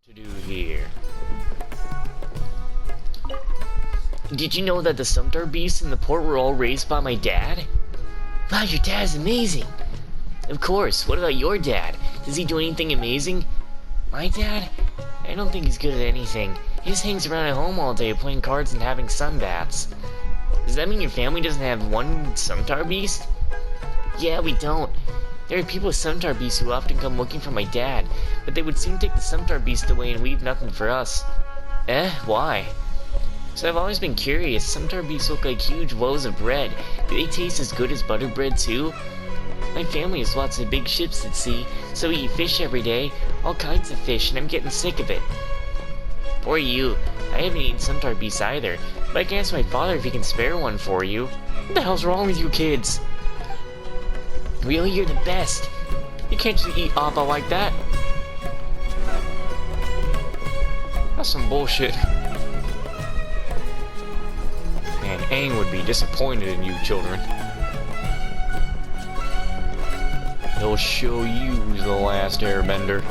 To do here. Did you know that the Sumptar beasts in the port were all raised by my dad? Wow, your dad's amazing! Of course, what about your dad? Does he do anything amazing? My dad? I don't think he's good at anything. He just hangs around at home all day playing cards and having sunbaths. Does that mean your family doesn't have one Sumptar beast? Yeah, we don't. There are people with Sumptar beasts who often come looking for my dad, but they would soon take the Sumptar beast away and leave nothing for us. Why? So I've always been curious. Sumptar beasts look like huge loaves of bread. Do they taste as good as butter bread too? My family has lots of big ships at sea, so we eat fish every day, all kinds of fish, and I'm getting sick of it. Poor you. I haven't eaten Sumptar beasts either, but I can ask my father if he can spare one for you. What the hell's wrong with you kids? Really, you're the best. You can't just eat Appa like that. That's some bullshit. Man, Aang would be disappointed in you children. He'll show you the last airbender.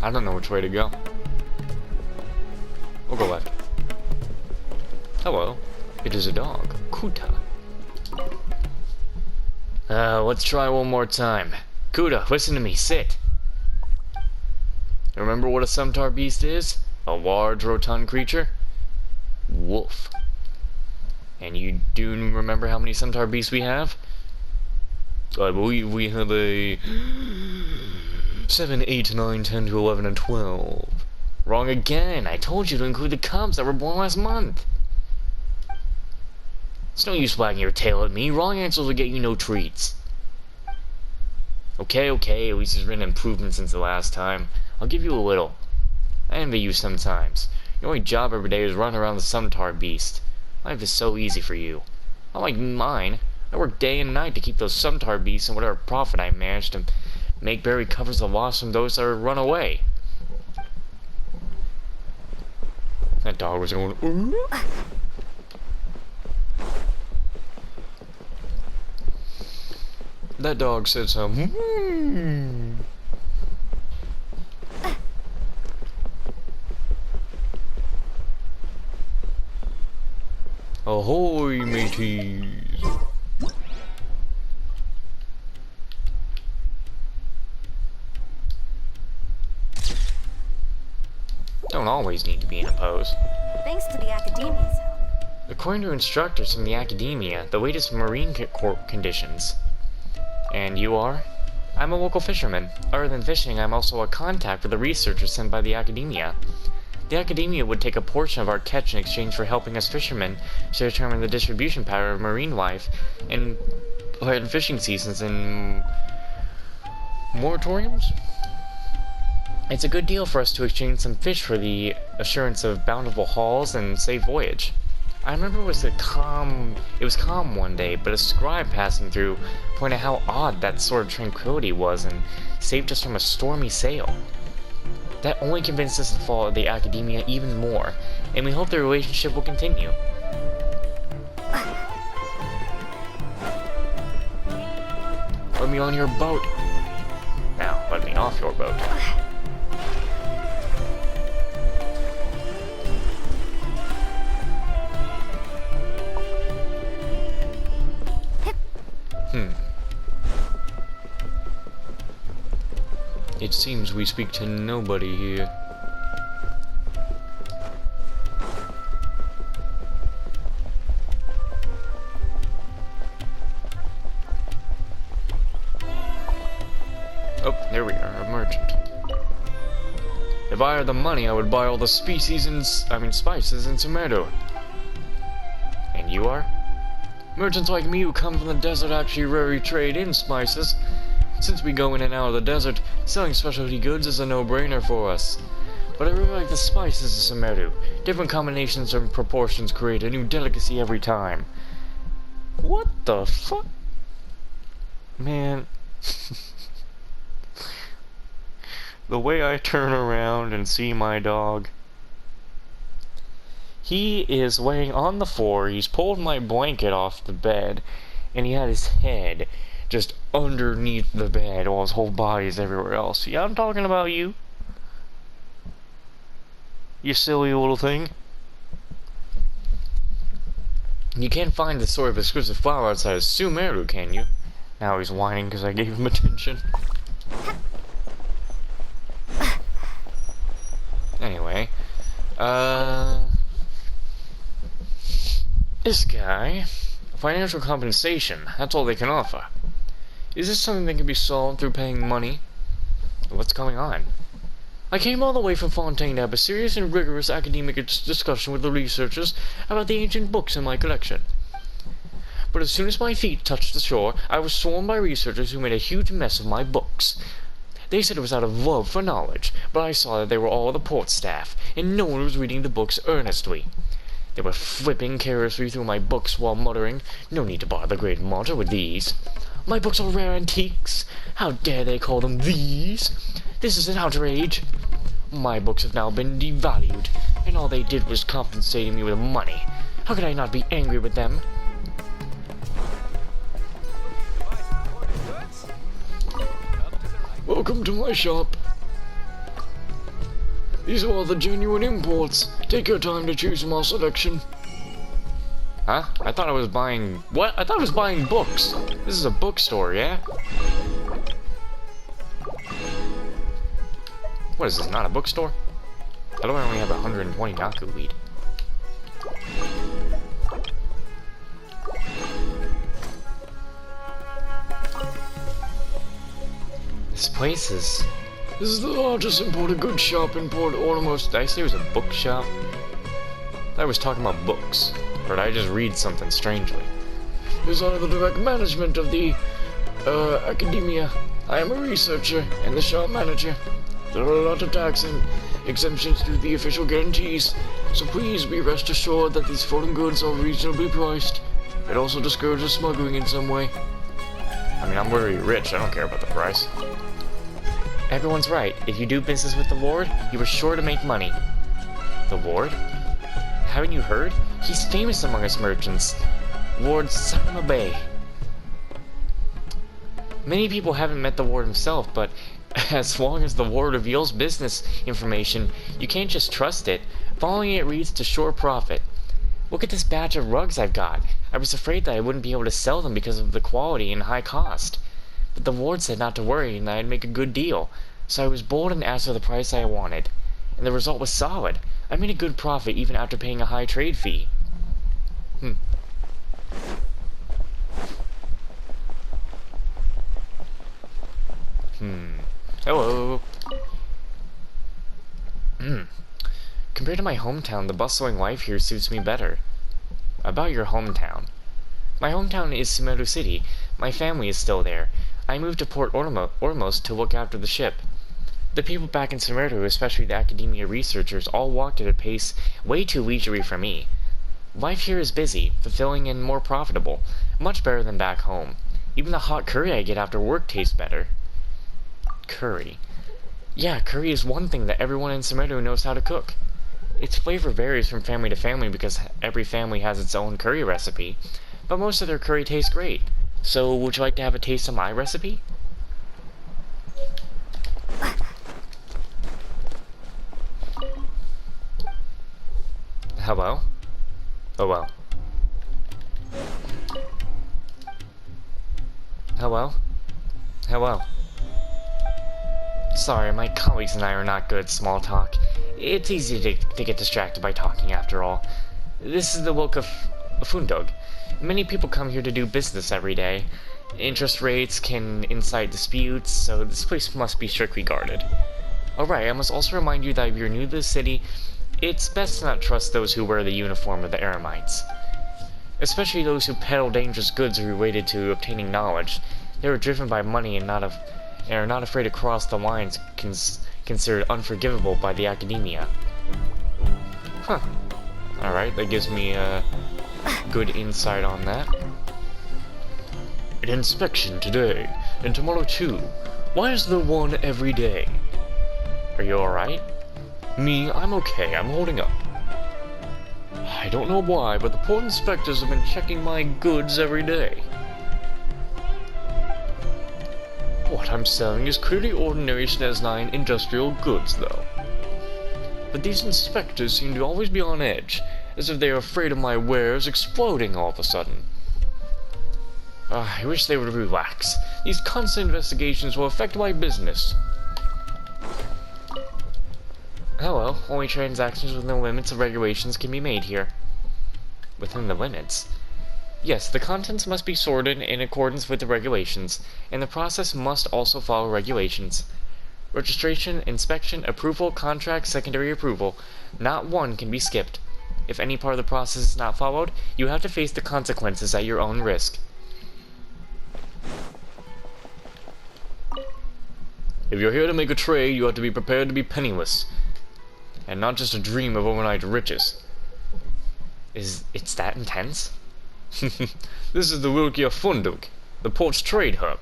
I don't know which way to go. We'll go left. Hello. It is a dog. Kuta. Let's try one more time. Kuta, listen to me. Sit. Remember what a Sumptar beast is? A large, rotund creature? Wolf. And you do remember how many Sumptar beasts we have? I believe we have a 7, 8, 9, 10 to 11, and 12. Wrong again. I told you to include the cubs that were born last month. It's no use wagging your tail at me. Wrong answers will get you no treats. Okay, at least there's been improvement since the last time. I'll give you a little. I envy you sometimes. Your only job every day is run around the Sumptar beast. Life is so easy for you. Unlike mine, I work day and night to keep those Sumptar beasts, and whatever profit I manage to make barely covers the loss from those that run away. That dog was going, ooh. That dog said some. Ahoy, mateys! Don't always need to be in a pose. Thanks to the Academia's help. According to instructors from the Academia, the latest marine conditions. And you are? I'm a local fisherman. Other than fishing, I'm also a contact for the researchers sent by the Academia. The Academia would take a portion of our catch in exchange for helping us fishermen to determine the distribution pattern of marine life and plan fishing seasons in moratoriums. It's a good deal for us to exchange some fish for the assurance of bountiful hauls and safe voyage. I remember it was calm one day, but a scribe passing through pointed out how odd that sort of tranquility was and saved us from a stormy sail. That only convinced us to follow the Academia even more, and we hope the relationship will continue. Let me on your boat. Now, let me off your boat. It seems we speak to nobody here. Oh, there we are, a merchant. If I had the money, I would buy all the spices spices in Sumeru. And you are? Merchants like me who come from the desert actually rarely trade in spices. Since we go in and out of the desert, selling specialty goods is a no-brainer for us. But I really like the spices of Sumeru. Different combinations and proportions create a new delicacy every time. What the fuck? Man. The way I turn around and see my dog. He is laying on the floor, he's pulled my blanket off the bed, and he had his head just underneath the bed while his whole body is everywhere else. Yeah, I'm talking about you. You silly little thing. You can't find the sort of exquisite flower outside of Sumeru, can you? Now he's whining because I gave him attention. Anyway, this guy, financial compensation, that's all they can offer. Is this something that can be solved through paying money? What's going on? I came all the way from Fontaine to have a serious and rigorous academic discussion with the researchers about the ancient books in my collection. But as soon as my feet touched the shore, I was swarmed by researchers who made a huge mess of my books. They said it was out of love for knowledge, but I saw that they were all the port staff, and no one was reading the books earnestly. They were flipping carelessly through my books while muttering, "No need to bother the great martyr with these. My books are rare antiques. How dare they call them these? This is an outrage. My books have now been devalued, and all they did was compensating me with money. How could I not be angry with them?" Welcome to my shop. These are all the genuine imports. Take your time to choose from our selection. Huh? I thought I was buying... What? I thought I was buying books. This is a bookstore, yeah? What is this, not a bookstore? How do I only have 120 Naku weed? This place is... This is the largest imported goods shop in Port Ormos. Did I say it was a bookshop? I thought I was talking about books. Or did I just read something strangely? It is under the direct management of the, academia. I am a researcher and the shop manager. There are a lot of tax and exemptions to the official guarantees, so please be rest assured that these foreign goods are reasonably priced. It also discourages smuggling in some way. I mean, I'm very rich, I don't care about the price. Everyone's right. If you do business with the Lord, you are sure to make money. The Lord? Haven't you heard? He's famous among us merchants. Lord Sakuma Bay. Many people haven't met the Lord himself, but as long as the Lord reveals business information, you can't just trust it. Following it leads to sure profit. Look at this batch of rugs I've got. I was afraid that I wouldn't be able to sell them because of the quality and high cost. But the Lord said not to worry and that I'd make a good deal. So I was bold and asked for the price I wanted. And the result was solid. I made a good profit even after paying a high trade fee. Hello. Compared to my hometown, the bustling life here suits me better. About your hometown. My hometown is Sumeru City. My family is still there. I moved to Port Ormos to look after the ship. The people back in Sumeru, especially the academia researchers, all walked at a pace way too leisurely for me. Life here is busy, fulfilling, and more profitable. Much better than back home. Even the hot curry I get after work tastes better. Curry. Yeah, curry is one thing that everyone in Sumeru knows how to cook. Its flavor varies from family to family because every family has its own curry recipe, but most of their curry tastes great. So, would you like to have a taste of my recipe? Hello? Hello? Hello? Hello? Sorry, my colleagues and I are not good at small talk. It's easy to get distracted by talking after all. This is the Wilk of Fundog. Many people come here to do business every day. Interest rates can incite disputes, so this place must be strictly guarded. Alright, I must also remind you that if you're new to the city, it's best to not trust those who wear the uniform of the Eremites. Especially those who peddle dangerous goods related to obtaining knowledge. They are driven by money and are not afraid to cross the lines considered unforgivable by the academia. Huh. Alright, that gives me a good insight on that. An inspection today, and tomorrow too. Why is there one every day? Are you alright? Me, I'm okay, I'm holding up. I don't know why, but the port inspectors have been checking my goods every day. I'm selling is clearly ordinary SNES 9 industrial goods, though. But these inspectors seem to always be on edge, as if they are afraid of my wares exploding all of a sudden. I wish they would relax. These constant investigations will affect my business. Hello, only transactions within the limits of regulations can be made here. Within the limits? Yes, the contents must be sorted in accordance with the regulations, and the process must also follow regulations. Registration, inspection, approval, contract, secondary approval. Not one can be skipped. If any part of the process is not followed, you have to face the consequences at your own risk. If you're here to make a trade, you have to be prepared to be penniless. And not just a dream of overnight riches. It's that intense? This is the Wilkia Funduk, the port's trade hub.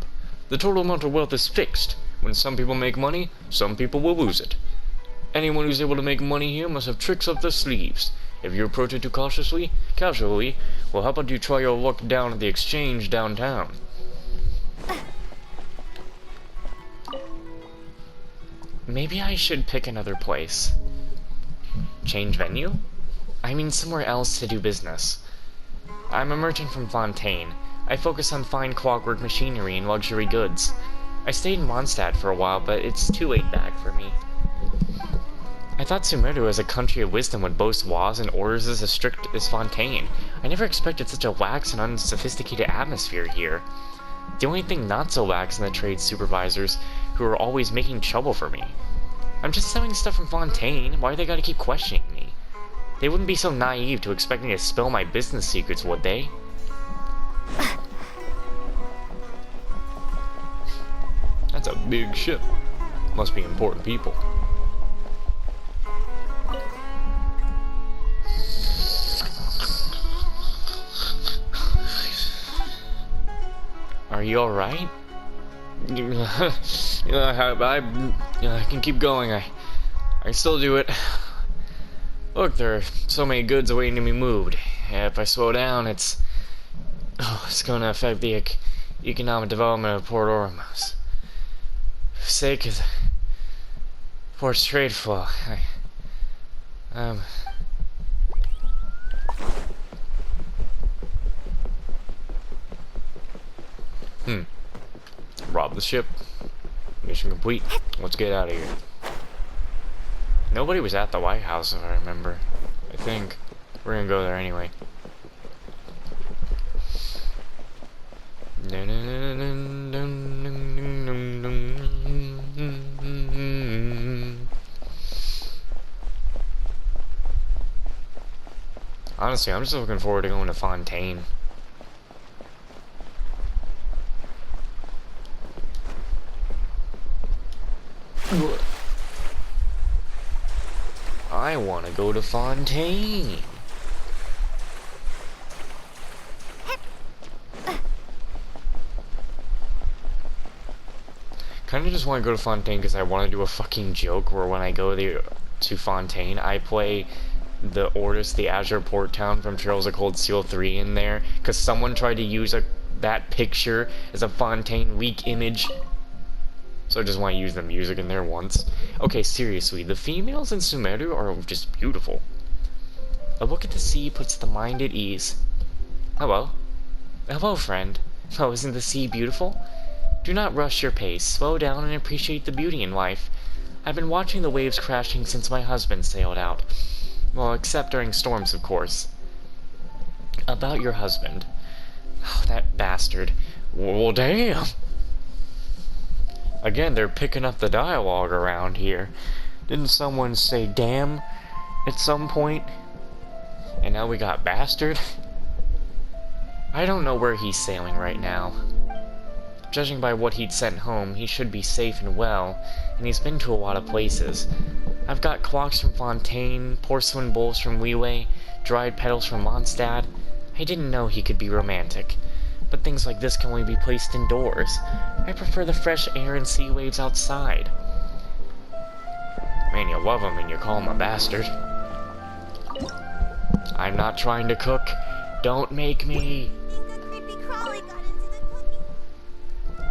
The total amount of wealth is fixed. When some people make money, some people will lose it. Anyone who's able to make money here must have tricks up their sleeves. If you approach it too casually, well, how about you try your luck down at the exchange downtown? Maybe I should pick another place. Change venue? I mean somewhere else to do business. I'm a merchant from Fontaine. I focus on fine clockwork machinery and luxury goods. I stayed in Mondstadt for a while, but it's too laid back for me. I thought Sumeru as a country of wisdom would boast laws and orders as strict as Fontaine. I never expected such a lax and unsophisticated atmosphere here. The only thing not so lax in the trade supervisors, who are always making trouble for me. I'm just selling stuff from Fontaine, why do they gotta keep questioning me? They wouldn't be so naive to expect me to spill my business secrets, would they? That's a big ship. Must be important people. Are you alright? I can keep going. I can still do it. Look, there are so many goods waiting to be moved. If I slow down, it's going to affect the economic development of Port Ormuz. For the sake of the port's trade flow, Rob the ship. Mission complete. Let's get out of here. Nobody was at the White House, if I remember. I think. We're gonna go there anyway. Honestly, I'm just looking forward to going to Fontaine. I want to go to Fontaine. Kind of just want to go to Fontaine because I want to do a fucking joke where when I go there to Fontaine, I play the Ortis, the Azure Port Town from Trails of Cold Steel 3 in there, because someone tried to use that picture as a Fontaine leak image. So I just want to use the music in there once. Okay, seriously, the females in Sumeru are just beautiful. A look at the sea puts the mind at ease. Hello. Hello, friend. Oh, isn't the sea beautiful? Do not rush your pace. Slow down and appreciate the beauty in life. I've been watching the waves crashing since my husband sailed out. Well, except during storms, of course. About your husband. Oh, that bastard. Well, damn. Again, they're picking up the dialogue around here. Didn't someone say damn at some point? And now we got bastard? I don't know where he's sailing right now. Judging by what he'd sent home, he should be safe and well, and he's been to a lot of places. I've got clocks from Fontaine, porcelain bowls from Leeway, dried petals from Mondstadt. I didn't know he could be romantic. But things like this can only be placed indoors. I prefer the fresh air and sea waves outside. Man, you love him and you call him a bastard. I'm not trying to cook. Don't make me. The creepy crawly got into the cookie.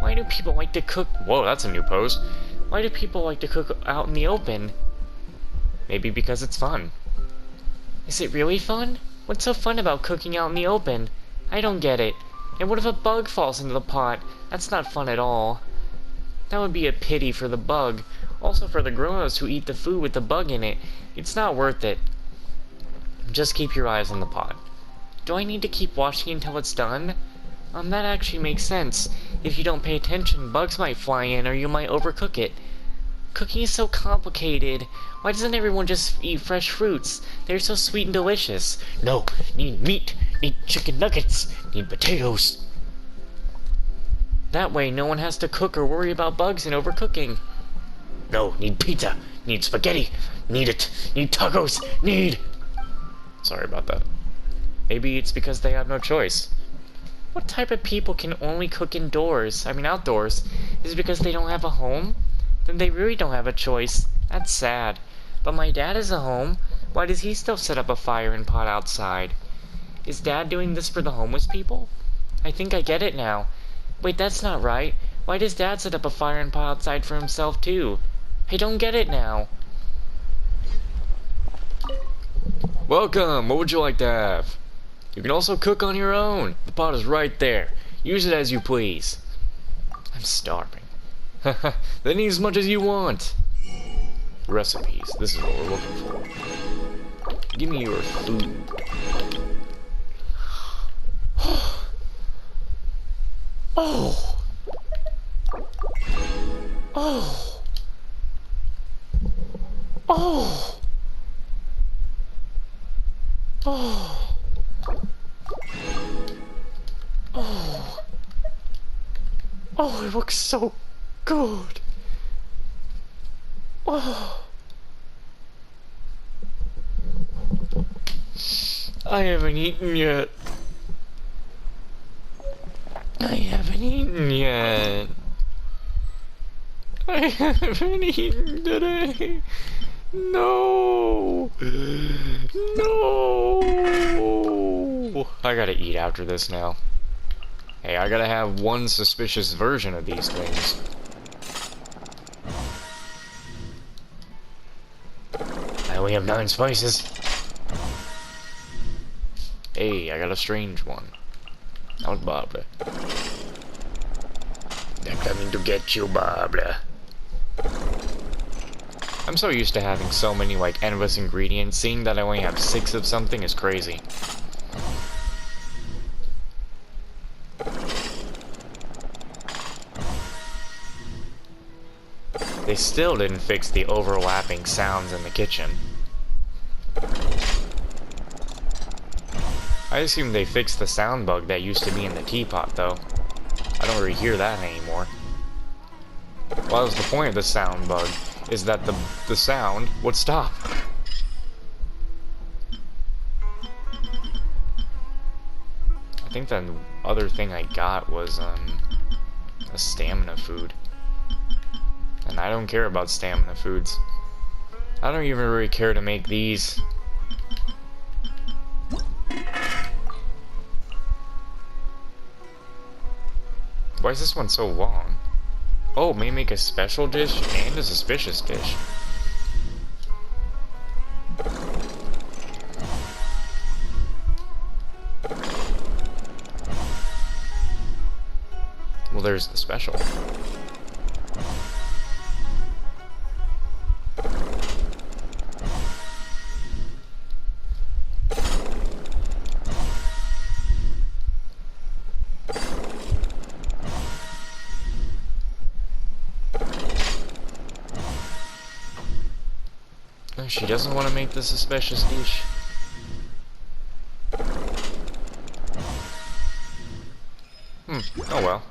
Why do people like to cook? Whoa, that's a new pose. Why do people like to cook out in the open? Maybe because it's fun. Is it really fun? What's so fun about cooking out in the open? I don't get it. And what if a bug falls into the pot? That's not fun at all. That would be a pity for the bug. Also for the grown-ups who eat the food with the bug in it. It's not worth it. Just keep your eyes on the pot. Do I need to keep watching until it's done? That actually makes sense. If you don't pay attention, bugs might fly in or you might overcook it. Cooking is so complicated. Why doesn't everyone just eat fresh fruits? They're so sweet and delicious. No, need meat, need chicken nuggets, need potatoes. That way no one has to cook or worry about bugs and overcooking. No, need pizza, need spaghetti, need it, need tacos, need... Sorry about that. Maybe it's because they have no choice. What type of people can only cook outdoors? Is it because they don't have a home? Then they really don't have a choice. That's sad. But my dad has a home. Why does he still set up a fire and pot outside? Is Dad doing this for the homeless people? I think I get it now. Wait, that's not right. Why does Dad set up a fire and pot outside for himself too? I don't get it now. Welcome! What would you like to have? You can also cook on your own. The pot is right there. Use it as you please. I'm starving. Then eat as much as you want. Recipes. This is what we're looking for. Give me your food. Oh. Oh. Oh. Oh. Oh. Oh, it looks so good. Oh. I haven't eaten yet. I haven't eaten yet. I haven't eaten today. No. No. I gotta eat after this now. Hey, I gotta have one suspicious version of these things. I only have 9 spices. Hey, I got a strange one. That was Barbara. They're coming to get you, Barbara. I'm so used to having so many, like, endless ingredients. Seeing that I only have 6 of something is crazy. They still didn't fix the overlapping sounds in the kitchen. I assume they fixed the sound bug that used to be in the teapot, though. I don't really hear that anymore. Well, that was the point of the sound bug, is that the sound would stop. I think the other thing I got was, a stamina food. And I don't care about stamina foods. I don't even really care to make these. Why is this one so long? Oh, may make a special dish and a suspicious dish. Well, there's the special. She doesn't want to make the suspicious dish. Oh well.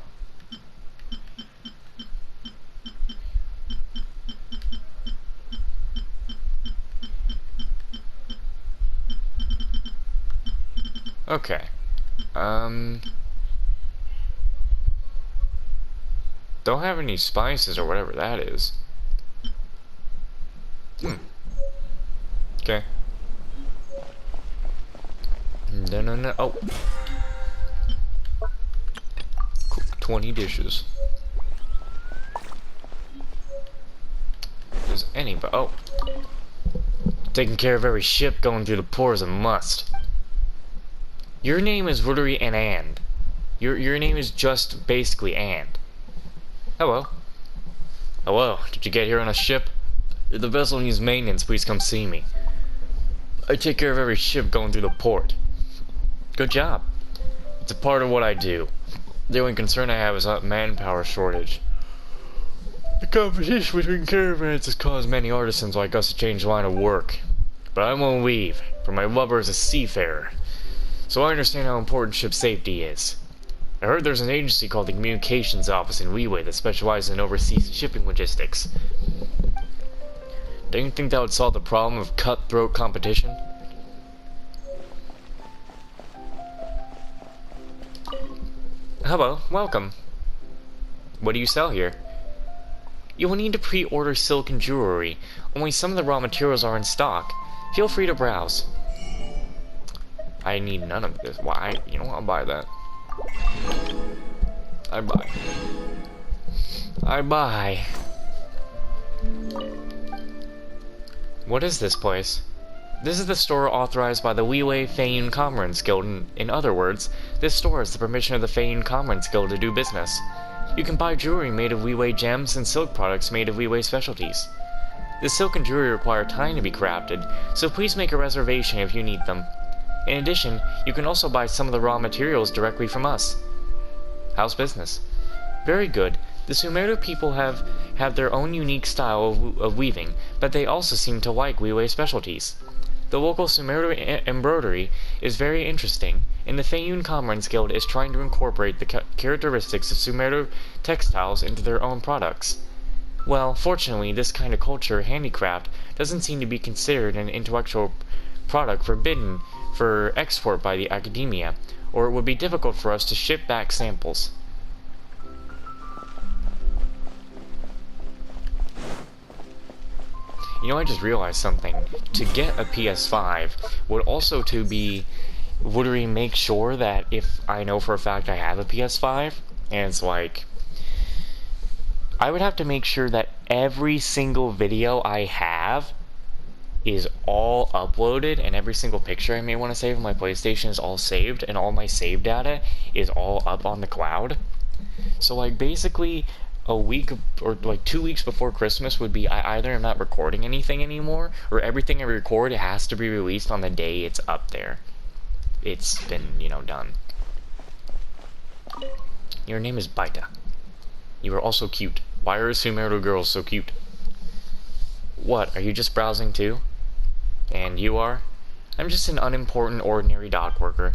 Okay. Don't have any spices or whatever that is. Okay. No. Oh. Cook 20 dishes. anybody. Oh. Taking care of every ship going through the port is a must. Your name is Rotary and. Your name is just basically and. Hello. Hello. Did you get here on a ship? If the vessel needs maintenance, please come see me. I take care of every ship going through the port. Good job. It's a part of what I do. The only concern I have is a manpower shortage. The competition between caravans has caused many artisans like us to change line of work. But I won't leave, for my lover is a seafarer. So I understand how important ship safety is. I heard there's an agency called the Communications Office in Weway that specializes in overseas shipping logistics. Don't you think that would solve the problem of cutthroat competition? Hello, welcome. What do you sell here? You will need to pre-order silken jewelry. Only some of the raw materials are in stock. Feel free to browse. I need none of this. Why? You know what? I'll buy that. I buy. I buy. What is this place? This is the store authorized by the Weway Feiyun Commerce Guild. In other words, this store has the permission of the Feiyun Commerce Guild to do business. You can buy jewelry made of Weway gems and silk products made of Weway specialties. The silk and jewelry require time to be crafted, so please make a reservation if you need them. In addition, you can also buy some of the raw materials directly from us. How's business? Very good. The Sumeru people have their own unique style of weaving, but they also seem to like Weway specialties. The local Sumeru embroidery is very interesting, and the Feiyun Commerce Guild is trying to incorporate the characteristics of Sumeru textiles into their own products. Well, fortunately, this kind of culture, handicraft, doesn't seem to be considered an intellectual product forbidden for export by the academia, or it would be difficult for us to ship back samples. You know, I just realized something. To get a PS5 would also would we make sure that if I know for a fact I have a PS5, and it's like, I would have to make sure that every single video I have is all uploaded, and every single picture I may want to save on my PlayStation is all saved, and all my save data is all up on the cloud. So like basically a week or like 2 weeks before Christmas would be I either am not recording anything anymore, or everything I record has to be released on the day it's up there. It's been, you know, done. Your name is Baita. You are also cute. Why are Sumeru girls so cute? What, are you just browsing too? And you are? I'm just an unimportant ordinary dock worker.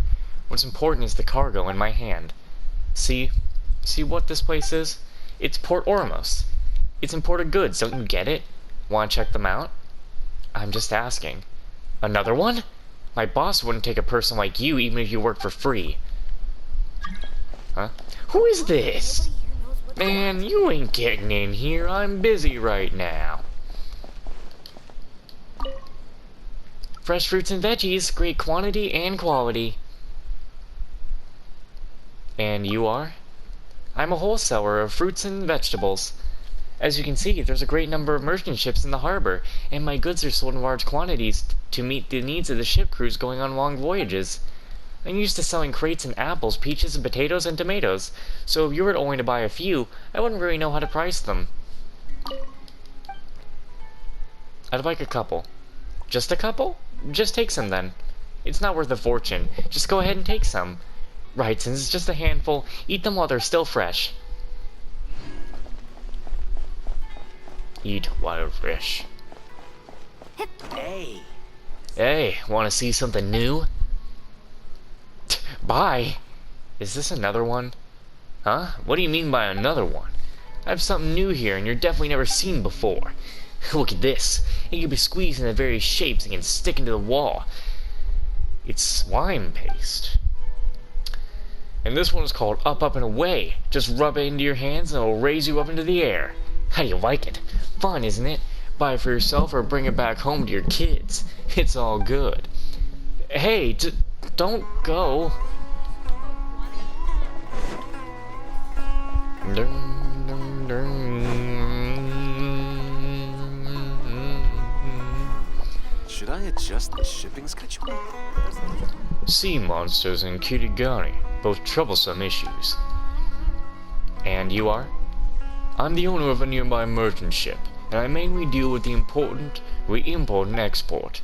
What's important is the cargo in my hand. See what this place is? It's Port Ormos. It's imported goods, don't you get it? Want to check them out? I'm just asking. Another one? My boss wouldn't take a person like you even if you worked for free. Huh? Who is this? Man, you ain't getting in here. I'm busy right now. Fresh fruits and veggies, great quantity and quality. And you are? I'm a wholesaler of fruits and vegetables. As you can see, there's a great number of merchant ships in the harbor, and my goods are sold in large quantities to meet the needs of the ship crews going on long voyages. I'm used to selling crates and apples, peaches and potatoes and tomatoes, so if you were only to buy a few, I wouldn't really know how to price them. I'd like a couple. Just a couple? Just take some then. It's not worth a fortune. Just go ahead and take some. Right, since it's just a handful, eat them while they're still fresh. Eat while fresh. Hey. Hey, want to see something new? Bye. Is this another one? Huh? What do you mean by another one? I have something new here, and you're definitely never seen before. Look at this. It can be squeezed into various shapes and can stick into the wall. It's slime paste. And this one is called Up, Up, and Away. Just rub it into your hands and it'll raise you up into the air. How do you like it? Fun, isn't it? Buy it for yourself or bring it back home to your kids. It's all good. Hey, don't go. Dun, dun, dun. adjust the shipping schedule? Sea monsters and Kirigami, both troublesome issues. And you are? I'm the owner of a nearby merchant ship, and I mainly deal with the we import and export.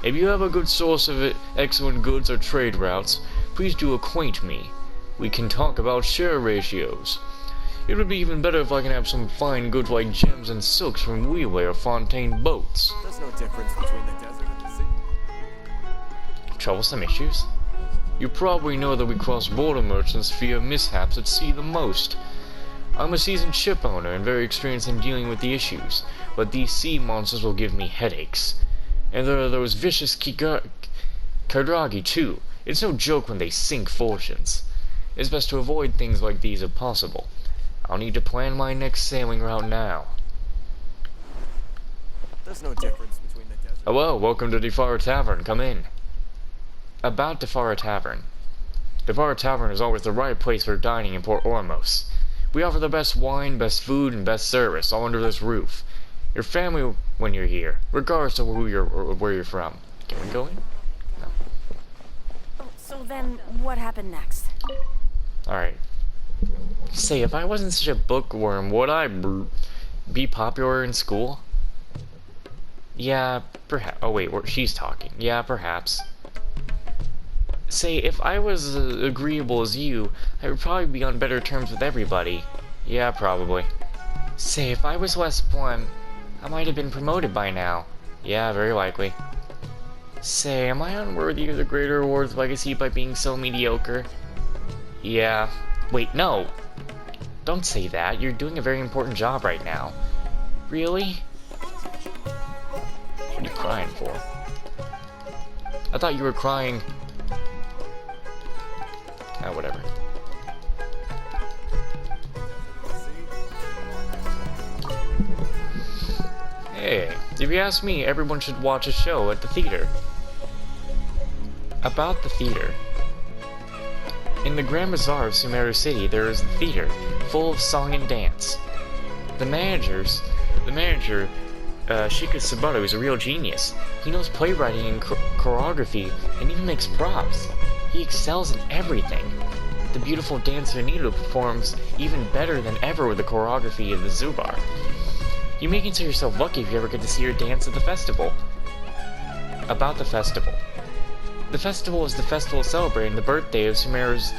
If you have a good source of excellent goods or trade routes, please do acquaint me. We can talk about share ratios. It would be even better if I can have some fine goods like gems and silks from Wheelway or Fontaine boats. There's no difference between the desert and the sea. Troublesome issues? You probably know that we cross-border merchants fear mishaps at sea the most. I'm a seasoned ship owner and very experienced in dealing with the issues, but these sea monsters will give me headaches. And there are those vicious Karagi too. It's no joke when they sink fortunes. It's best to avoid things like these if possible. I'll need to plan my next sailing route now. There's no difference between the desert. Hello, welcome to Defara Tavern. Come in. About Defara Tavern. Defara Tavern is always the right place for dining in Port Ormos. We offer the best wine, best food, and best service all under this roof. Your family when you're here, regardless of who you're or where you're from. Can we go in? No. Oh, so then, what happened next? Alright. Say, if I wasn't such a bookworm, would I be popular in school? Yeah, perhaps. Oh wait, she's talking. Yeah, perhaps. Say, if I was as agreeable as you, I would probably be on better terms with everybody. Yeah, probably. Say, if I was less blunt, I might have been promoted by now. Yeah, very likely. Say, am I unworthy of the greater awards legacy by being so mediocre? Yeah. Wait, no! Don't say that. You're doing a very important job right now. Really? What are you crying for? I thought you were crying... Ah, whatever. Hey, if you ask me, everyone should watch a show at the theater. About the theater. In the Grand Bazaar of Sumeru City, there is a theater, full of song and dance. The manager, Shika Subaru, is a real genius. He knows playwriting and choreography, and even makes props. He excels in everything. The beautiful dancer Nilo performs even better than ever with the choreography of the Zubar. You may consider yourself lucky if you ever get to see her dance at the festival. About the festival. The festival is the festival celebrating the birthday of Sumeru's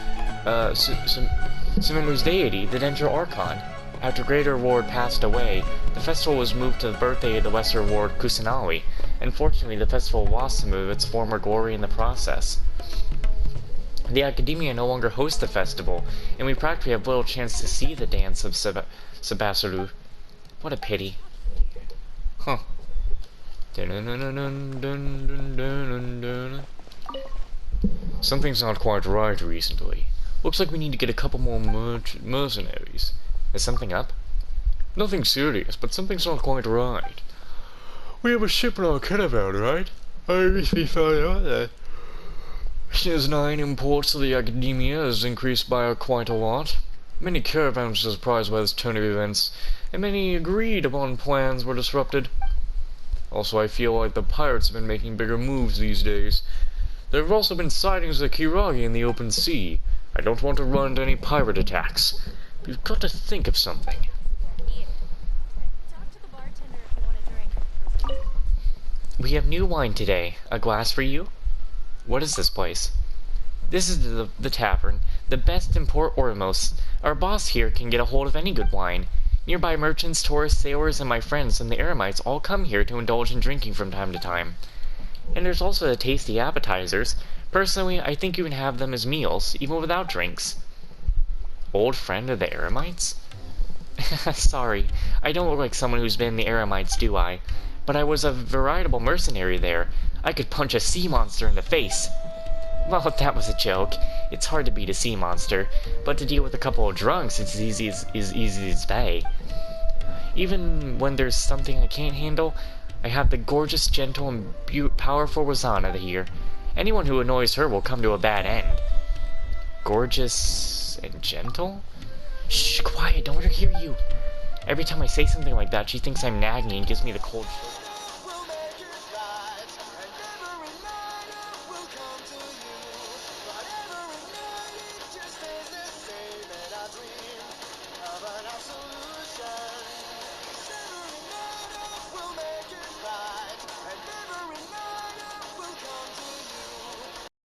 deity, the Dendro Archon. After Greater Ward passed away, the festival was moved to the birthday of the Lesser Ward Kusanali. Unfortunately, the festival lost some of its former glory in the process. The Academia no longer hosts the festival, and we practically have little chance to see the dance of Sabasaru. What a pity. Huh. Something's not quite right recently. Looks like we need to get a couple more mercenaries. Is something up? Nothing serious, but something's not quite right. We have a ship in our caravan, right? I recently found out that since 9 imports to the Academia has increased by quite a lot. Many caravans were surprised by this turn of events, and many agreed upon plans were disrupted. Also, I feel like the pirates have been making bigger moves these days. There have also been sightings of Kiragi in the open sea. I don't want to run into any pirate attacks. We've got to think of something. Talk to the bartender if you want a drink. We have new wine today. A glass for you? What is this place? This is the tavern, the best in Port Ormos. Our boss here can get a hold of any good wine. Nearby merchants, tourists, sailors, and my friends and the eremites all come here to indulge in drinking from time to time. And there's also the tasty appetizers. Personally, I think you can have them as meals, even without drinks. Old friend of the eremites? Sorry, I don't look like someone who's been in the eremites, do I? But I was a veritable mercenary there. I could punch a sea monster in the face. Well, that was a joke. It's hard to beat a sea monster, but to deal with a couple of drunks, it's easy as day. Even when there's something I can't handle, I have the gorgeous, gentle, and powerful Rosanna here. Anyone who annoys her will come to a bad end. Gorgeous and gentle? Shh, quiet, don't let her hear you. Every time I say something like that, she thinks I'm nagging and gives me the cold shoulder.